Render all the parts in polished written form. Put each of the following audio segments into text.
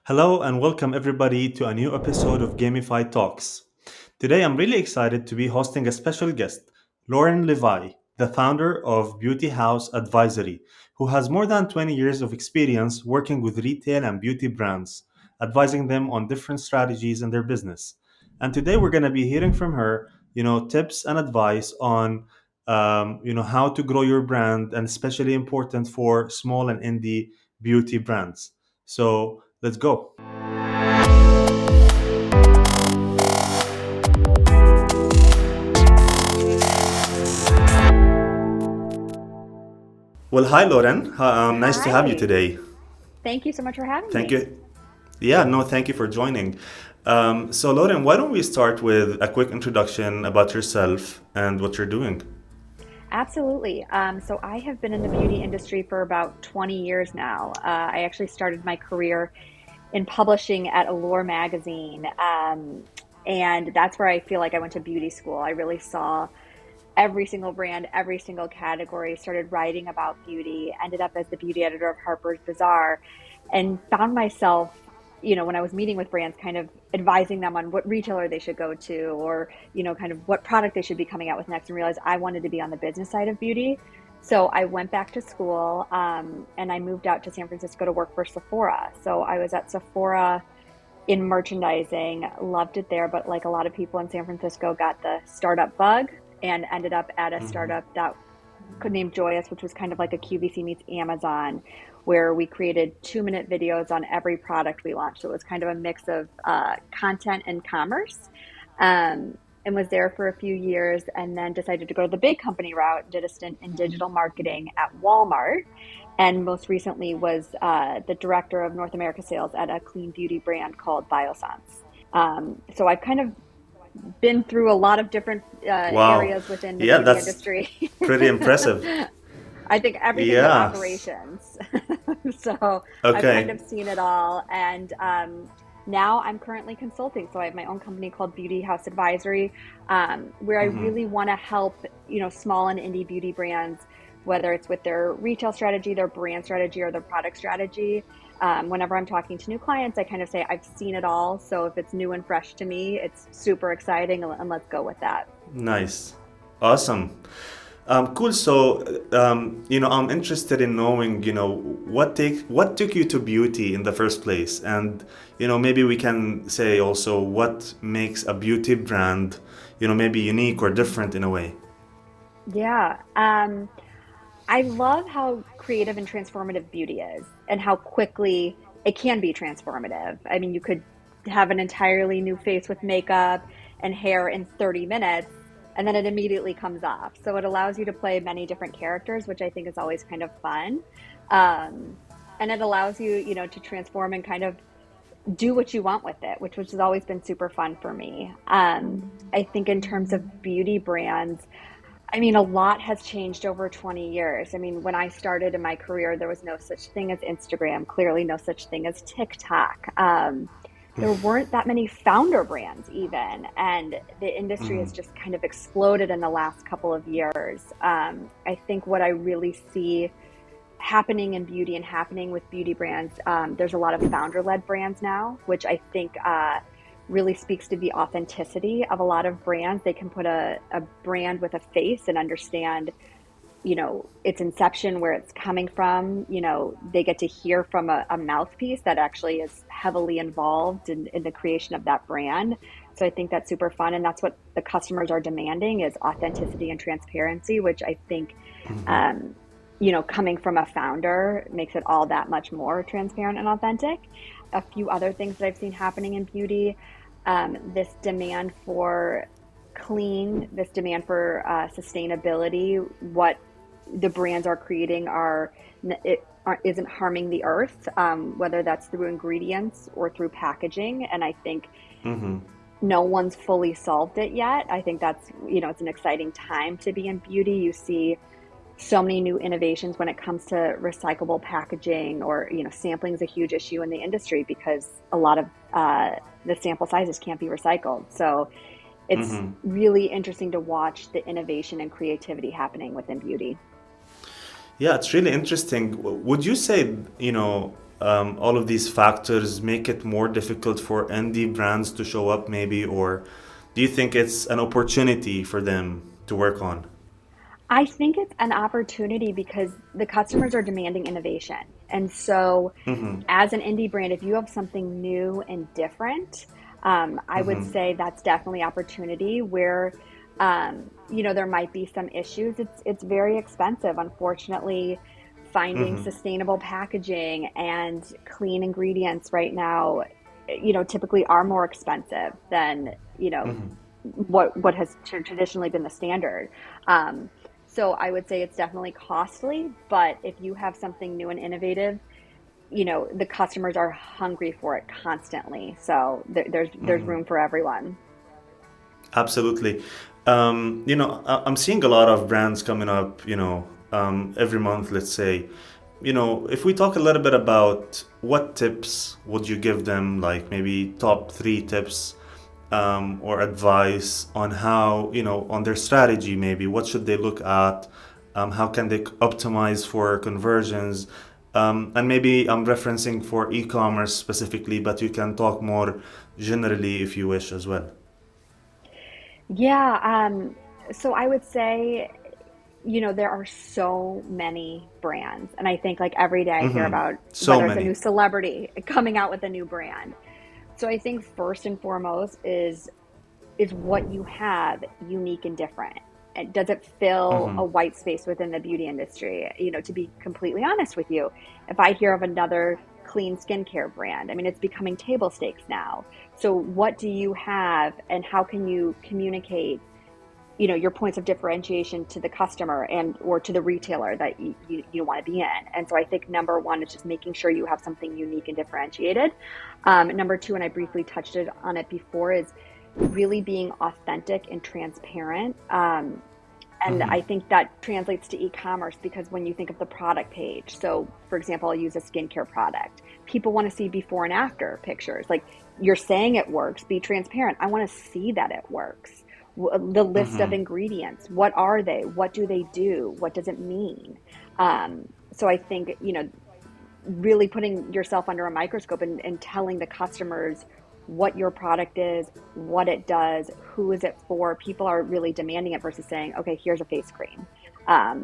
Hello and welcome everybody to a new episode of Gamify Talks. Today I'm really excited to be hosting a special guest, Lauren Levy, the founder of Beauty House Advisory, who has more than 20 years of experience working with retail and beauty brands, advising them on different strategies in their business. And today we're going to be hearing from her, tips and advice on how to grow your brand, and especially important for small and indie beauty brands. So let's go. Well, hi, Lauren. Nice to have you Hi. today. Thank you so much for having Thank me. you. Yeah, no, thank you for joining. So, Lauren, why don't we start with a quick introduction about yourself and what you're doing? Absolutely. So I have been in the beauty industry for about 20 years now. I actually started my career in publishing at Allure magazine. And that's where I feel like I went to beauty school. I really saw every single brand, every single category, started writing about beauty, ended up as the beauty editor of Harper's Bazaar, and found myself, when I was meeting with brands, kind of advising them on what retailer they should go to or, kind of what product they should be coming out with next, and realized I wanted to be on the business side of beauty. So I went back to school and I moved out to San Francisco to work for Sephora. So I was at Sephora in merchandising, loved it there, but like a lot of people in San Francisco, got the startup bug and ended up at a Hmm. startup that could name Joyous, which was kind of like a QVC meets Amazon, where we created 2-minute videos on every product we launched. So it was kind of a mix of content and commerce. And was there for a few years and then decided to go the big company route, did a stint in digital marketing at Walmart, and most recently was the director of North America sales at a clean beauty brand called Biossance. So I've kind of been through a lot of different Wow. areas within the Yeah, beauty that's industry. pretty impressive. I think everything but Yeah. operations. So I've kind Okay. of seen it all. And now I'm currently consulting. So I have my own company called Beauty House Advisory, where I Hmm. really want to help, small and indie beauty brands, whether it's with their retail strategy, their brand strategy, or their product strategy. Whenever I'm talking to new clients, I kind of say, I've seen it all. So if it's new and fresh to me, it's super exciting, and let's go with that. Nice. Awesome. Cool. So, I'm interested in knowing, what took you to beauty in the first place, and maybe we can say also what makes a beauty brand, maybe unique or different in a way. Yeah. I love how creative and transformative beauty is and how quickly it can be transformative. I mean, you could have an entirely new face with makeup and hair in 30 minutes, and then it immediately comes off. So it allows you to play many different characters, which I think is always kind of fun. Um, and it allows you, to transform and kind of do what you want with it, which has always been super fun for me. I think in terms of beauty brands, I mean, a lot has changed over 20 years. I mean, when I started in my career, there was no such thing as Instagram, clearly, no such thing as TikTok. There weren't that many founder brands, even. And the industry has just kind of exploded in the last couple of years. I think what I really see happening in beauty and happening with beauty brands, there's a lot of founder led brands now, which I think really speaks to the authenticity of a lot of brands. They can put a brand with a face and understand, its inception, where it's coming from. They get to hear from a mouthpiece that actually is heavily involved in the creation of that brand. So I think that's super fun. And that's what the customers are demanding, is authenticity and transparency, which I think, um, coming from a founder makes it all that much more transparent and authentic. A few other things that I've seen happening in beauty, this demand for clean, this demand for sustainability, what the brands are creating isn't harming the earth, whether that's through ingredients or through packaging. And I think Hmm. no one's fully solved it yet. I think that's, it's an exciting time to be in beauty. You see so many new innovations when it comes to recyclable packaging, or sampling is a huge issue in the industry because a lot of the sample sizes can't be recycled. So it's Hmm. really interesting to watch the innovation and creativity happening within beauty. Yeah, it's really interesting. Would you say, all of these factors make it more difficult for indie brands to show up, maybe, or do you think it's an opportunity for them to work on? I think it's an opportunity because the customers are demanding innovation. And so, as an indie brand, if you have something new and different, I would say that's definitely opportunity where, there might be some issues. It's very expensive, unfortunately. Finding sustainable packaging and clean ingredients right now, typically are more expensive than, what has traditionally been the standard. Um, so I would say it's definitely costly, but if you have something new and innovative, the customers are hungry for it constantly. So there's room for everyone. Absolutely. I'm seeing a lot of brands coming up, every month, let's say. If we talk a little bit about what tips would you give them, like maybe top three tips or advice on how, on their strategy, maybe what should they look at, how can they optimize for conversions, and maybe I'm referencing for e-commerce specifically, but you can talk more generally if you wish as well. Yeah. So I would say, there are so many brands. And I think like every day I hear about So whether it's a new many. celebrity coming out with a new brand. So I think first and foremost is what you have unique and different. And does it fill a white space within the beauty industry? To be completely honest with you, if I hear of another clean skincare brand, I mean, it's becoming table stakes now. So what do you have and how can you communicate, your points of differentiation to the customer and or to the retailer that you want to be in? And so I think number one is just making sure you have something unique and differentiated. Number two, and I briefly touched on it before, is really being authentic and transparent. And I think that translates to e-commerce because when you think of the product page, so for example, I'll use a skincare product. People want to see before and after pictures. Like you're saying it works, be transparent. I want to see that it works. The list of ingredients, what are they? What do they do? What does it mean? So I think, really putting yourself under a microscope and telling the customers what your product is, what it does, who is it for. People are really demanding it versus saying, okay, here's a face cream.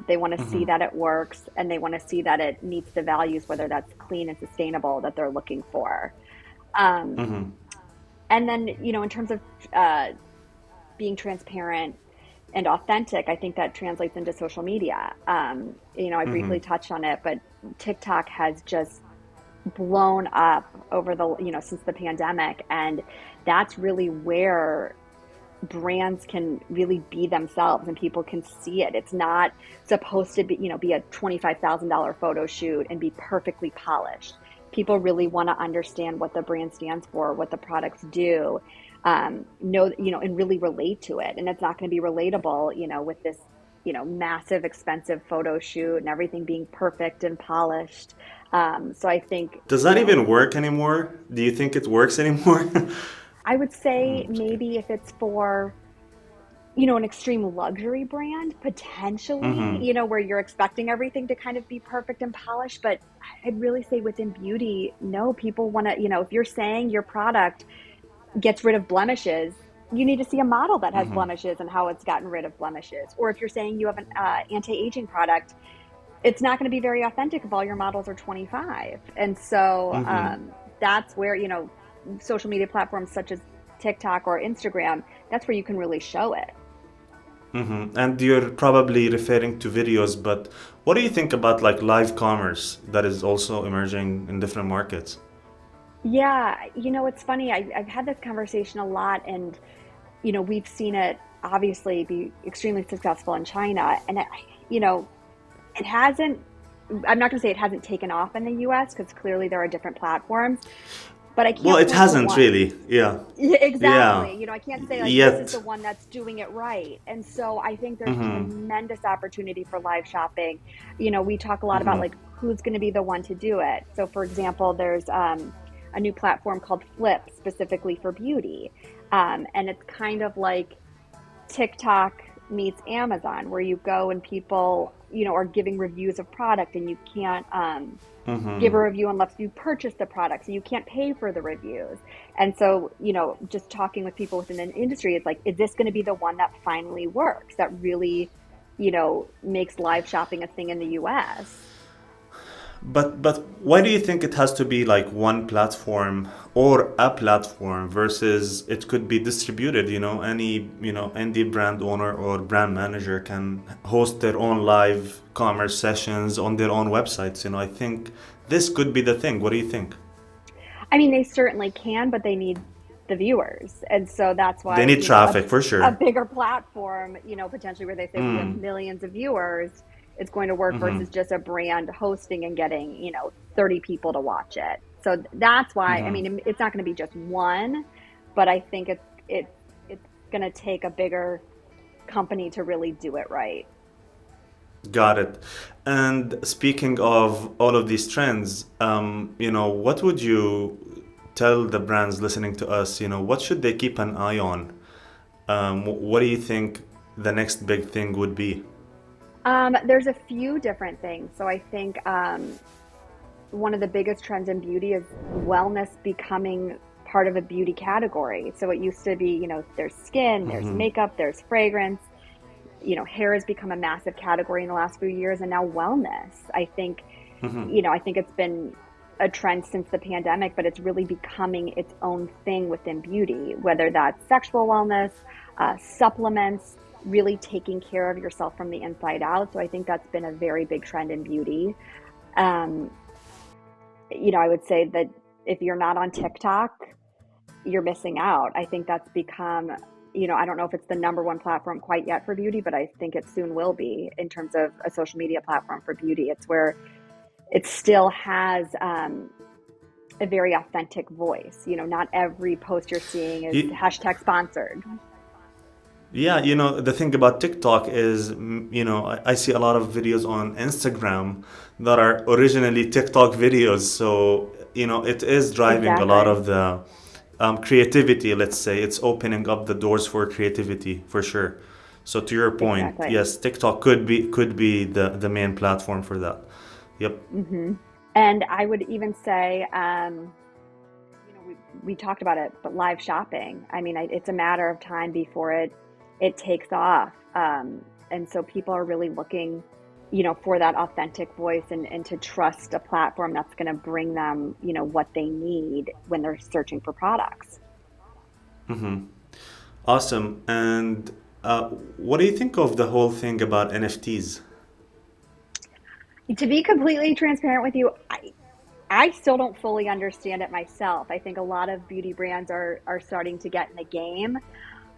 They want to see that it works and they want to see that it meets the values, whether that's clean and sustainable that they're looking for. Um, and then, in terms of being transparent and authentic, I think that translates into social media. I briefly touched on it, but TikTok has just blown up over since the pandemic. And that's really where brands can really be themselves and people can see it. It's not supposed to be a $25,000 photo shoot and be perfectly polished. People really want to understand what the brand stands for, what the products do, and really relate to it. And it's not going to be relatable, with this, massive, expensive photo shoot and everything being perfect and polished. So I think, Does that even work anymore? Do you think it works anymore? I would say maybe if it's for, an extreme luxury brand, potentially, where you're expecting everything to kind of be perfect and polished. But I'd really say within beauty, no, people want to, if you're saying your product gets rid of blemishes, you need to see a model that has blemishes and how it's gotten rid of blemishes. Or if you're saying you have an anti-aging product, it's not going to be very authentic if all your models are 25. And so that's where, social media platforms such as TikTok or Instagram, that's where you can really show it. And you're probably referring to videos, but what do you think about like live commerce that is also emerging in different markets? Yeah, it's funny. I've had this conversation a lot, and we've seen it obviously be extremely successful in China, and it hasn't. I'm not going to say it hasn't taken off in the U.S. because clearly there are different platforms, but I Well, can't it point to hasn't one. really. Yeah. Yeah, Yeah. exactly. I can't say like this is the Yet. one that's doing it right. And so I think there's tremendous opportunity for live shopping. We talk a lot about like who's going to be the one to do it. So for example, there's a new platform called Flip specifically for beauty. And it's kind of like TikTok meets Amazon, where you go and people, are giving reviews of product and you can't give a Mm-hmm. review unless you purchase the product. So you can't pay for the reviews. And so, just talking with people within an industry, it's like, is this going to be the one that finally works, that really, makes live shopping a thing in the US? But why do you think it has to be like one platform or a platform versus it could be distributed? Any indie brand owner or brand manager can host their own live commerce sessions on their own websites. I think this could be the thing. What do you think? I mean, they certainly can, but they need the viewers. And so that's They why, need traffic for a sure. bigger platform, potentially where they say we have Mm. millions of viewers, it's going to work Mm-hmm. versus just a brand hosting and getting, 30 people to watch it. So that's why, I Mm-hmm. mean, it's not going to be just one, but I think it's going to take a bigger company to really do it right. Got it. And speaking of all of these trends, what would you tell the brands listening to us? What should they keep an eye on? What do you think the next big thing would be? There's a few different things. So I think one of the biggest trends in beauty is wellness becoming part of a beauty category. So it used to be, there's skin, there's Mm-hmm. makeup, there's fragrance. Hair has become a massive category in the last few years, and now wellness. Mm-hmm. I think it's been a trend since the pandemic, but it's really becoming its own thing within beauty, whether that's sexual wellness, supplements, really taking care of yourself from the inside out. So I think that's been a very big trend in beauty. Um, I would say that if you're not on TikTok, you're missing out. I think that's become, I don't know if it's the number one platform quite yet for beauty, but I think it soon will be in terms of a social media platform for beauty. It's where it still has a very authentic voice. Not every post you're seeing is You, hashtag sponsored. yeah, the thing about TikTok is, I see a lot of videos on Instagram that are originally TikTok videos. So, it is driving a lot Exactly. of the creativity, let's say. It's opening up the doors for creativity for sure. So to your point, Exactly. yes, TikTok could be the main platform for that. Yep. hmm And I would even say, we talked about it, but live shopping. I mean, it's a matter of time before it takes off. And so people are really looking, for that authentic voice and to trust a platform that's going to bring them, what they need when they're searching for products. Awesome. And what do you think of the whole thing about NFTs? To be completely transparent with you, I still don't fully understand it myself. I think a lot of beauty brands are starting to get in the game.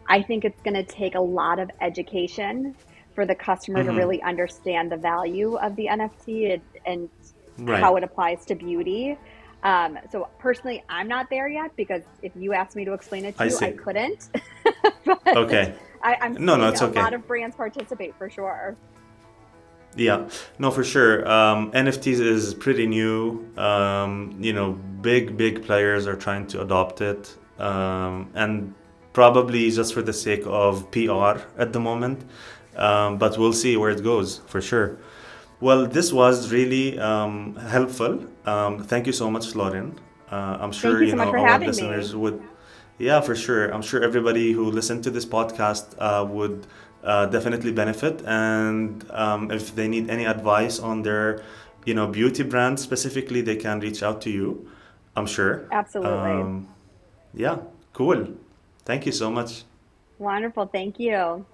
I think it's going to take a lot of education for the customer to Mm-hmm. really understand the value of the NFT and Right. how it applies to beauty. So personally, I'm not there yet because if you asked me to explain it to I you, I see. couldn't. But Okay. I'm No, no, seeing it's a okay. lot of brands participate for sure. Yeah, no, for sure. NFTs is pretty new. Big players are trying to adopt it, and probably just for the sake of PR at the moment. But we'll see where it goes for sure. Well, this was really helpful. Thank you so much, Lauren. I'm Thank sure you so much for our having me. listeners would. Yeah, for sure. I'm sure everybody who listened to this podcast would definitely benefit. And if they need any advice on their, beauty brand specifically, they can reach out to you. I'm sure. Absolutely. Um, yeah, cool. Thank you so much. Wonderful. Thank you.